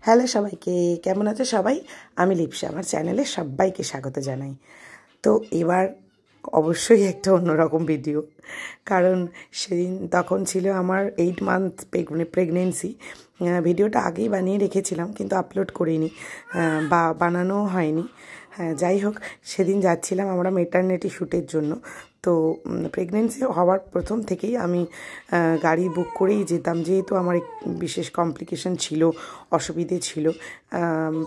Hello সবাইকে, কেমন আছো সবাই? আমি লিপসা, আমার চ্যানেলে সবাইকে স্বাগত জানাই। তো এবার অবশ্যই একটা অন্যরকম ভিডিও, কারণ সেদিন তখন ছিল আমার 8 মান্থ প্রেগনেন্সি। ভিডিওটা আগেই বানিয়ে রেখেছিলাম, কিন্তু আপলোড করিনি বা বানানোও হয়নি। হ্যাঁ, যাই হোক, সেদিন যাচ্ছিলাম আমরা মেটারনিটি শ্যুটের জন্য। তো প্রেগনেন্সি হওয়ার প্রথম থেকেই আমি গাড়ি বুক করেই যেতাম, যেহেতু আমার বিশেষ কমপ্লিকেশন ছিল, অসুবিধে ছিল।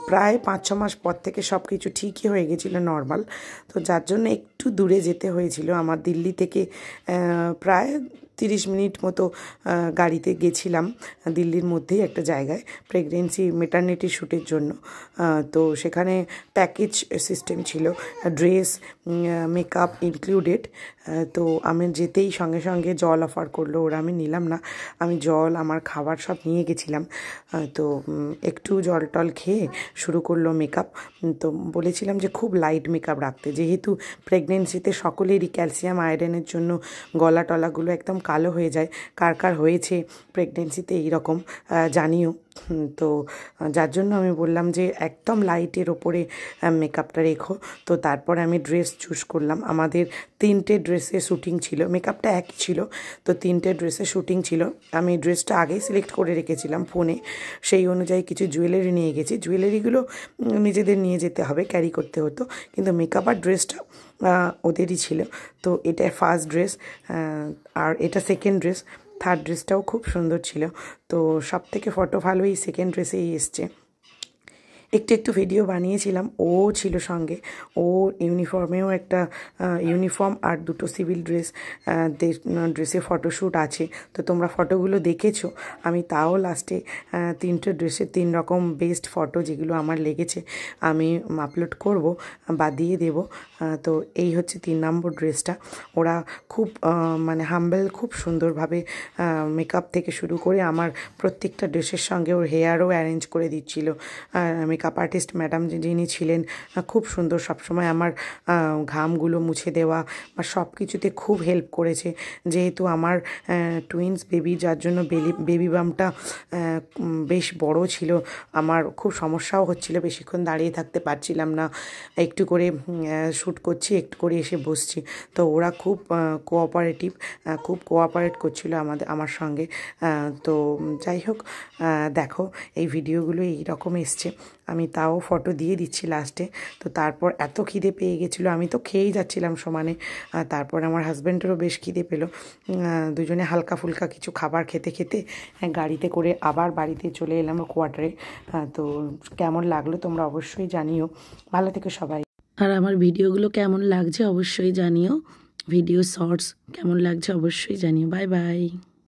প্রায় 5-6 মাস পর থেকে সব কিছু ঠিকই হয়ে গেছিলো, নর্মাল। তো যার জন্য একটু দূরে যেতে হয়েছিল আমার। দিল্লি থেকে প্রায় 30 মিনিট মতো গাড়িতে গেছিলাম, দিল্লির মধ্যেই একটা জায়গায় প্রেগনেন্সি মেটারনিটি শ্যুটের জন্য। তো সেখানে প্যাকেজ সিস্টেম ছিল, ড্রেস, মেকআপ ইনক্লুডেড। তো আমি যেতেই সঙ্গে সঙ্গে জল অফার করলো ওরা, আমি নিলাম না। আমি জল, আমার খাবার সব নিয়ে গেছিলাম। তো একটু জল টল খেয়ে শুরু করলো মেকআপ। তো বলেছিলাম যে খুব লাইট মেকআপ রাখতে, যেহেতু প্রেগনেন্সিতে সকলেরই ক্যালসিয়াম আয়রনের জন্য গলা টলাগুলো একদম কালো হয়ে যায়। কার কার হয়েছে প্রেগনেন্সিতে এইরকম জানিও। তো যার জন্য আমি বললাম যে একদম লাইটের ওপরে মেকআপটা রেখো। তো তারপরে আমি ড্রেস চুজ করলাম। আমাদের 3টে ড্রেসে শ্যুটিং ছিল, মেকআপটা একই ছিল, তো 3টে ড্রেসে শ্যুটিং ছিল। আমি ড্রেসটা আগেই সিলেক্ট করে রেখেছিলাম ফোনে, সেই অনুযায়ী কিছু জুয়েলারি নিয়ে গেছি। জুয়েলারিগুলো নিজেদের নিয়ে যেতে হবে, ক্যারি করতে হতো, কিন্তু মেকআপ আর ড্রেসটা ওদেরই ছিল। তো এটা ফার্স্ট ড্রেস, আর এটা সেকেন্ড ড্রেস। থার্ড ড্রেসটাও খুব সুন্দর ছিল। তো সব থেকে ফটো ভালো এই সেকেন্ড ড্রেসেই এসছে। একটু ভিডিও বানিয়েছিলাম, ও ছিল সঙ্গে। ও ইউনিফর্মেও একটা ইউনিফর্ম আর 2টো সিভিল ড্রেসে ফটোশ্যুট আছে। তো তোমরা ফটোগুলো দেখেছো। আমি তাও লাস্টে 3টে ড্রেসের 3 রকম বেস্ট ফটো যেগুলো আমার লেগেছে আমি আপলোড করব বা দিয়ে দেব। তো এই হচ্ছে 3 নম্বর ড্রেসটা। ওরা খুব মানে হাম্বেল, খুব সুন্দরভাবে মেকআপ থেকে শুরু করে আমার প্রত্যেকটা ড্রেসের সঙ্গে ওর হেয়ারও অ্যারেঞ্জ করে দিচ্ছিল। মেকআপ আর্টিস্ট ম্যাডাম যিনি ছিলেন, খুব সুন্দর, সবসময় আমার ঘামগুলো মুছে দেওয়া বা সব কিছুতে খুব হেল্প করেছে। যেহেতু আমার টুইন্স বেবি, যার জন্য বেবি বাম্পটা বেশ বড় ছিল, আমার খুব সমস্যাও হচ্ছিল, বেশিক্ষণ দাঁড়িয়ে থাকতে পারছিলাম না। একটু করে শ্যুট করছি, একটু করে এসে বসছি। তো ওরা খুব কোঅপারেটিভ, খুব কোঅপারেট করছিল আমার সঙ্গে। তো যাই হোক, দেখো এই ভিডিওগুলো এইরকম এসছে। আমি তাও ফটো দিয়ে দিচ্ছি লাস্টে। তো তারপর এত খিদে পেয়ে গেছিলো, আমি তো খেয়েই যাচ্ছিলাম সমানে। তারপর আমার হাজব্যান্ডেরও বেশ খিদে পেলো। দুজনে হালকা ফুলকা কিছু খাবার খেতে খেতে গাড়িতে করে আবার বাড়িতে চলে এলাম কোয়ার্টারে। তো কেমন লাগলো তোমরা অবশ্যই জানিও। ভালো থেকো সবাই। আর আমার ভিডিওগুলো কেমন লাগছে অবশ্যই জানিও। ভিডিও শর্টস কেমন লাগছে অবশ্যই জানিও। Bye bye.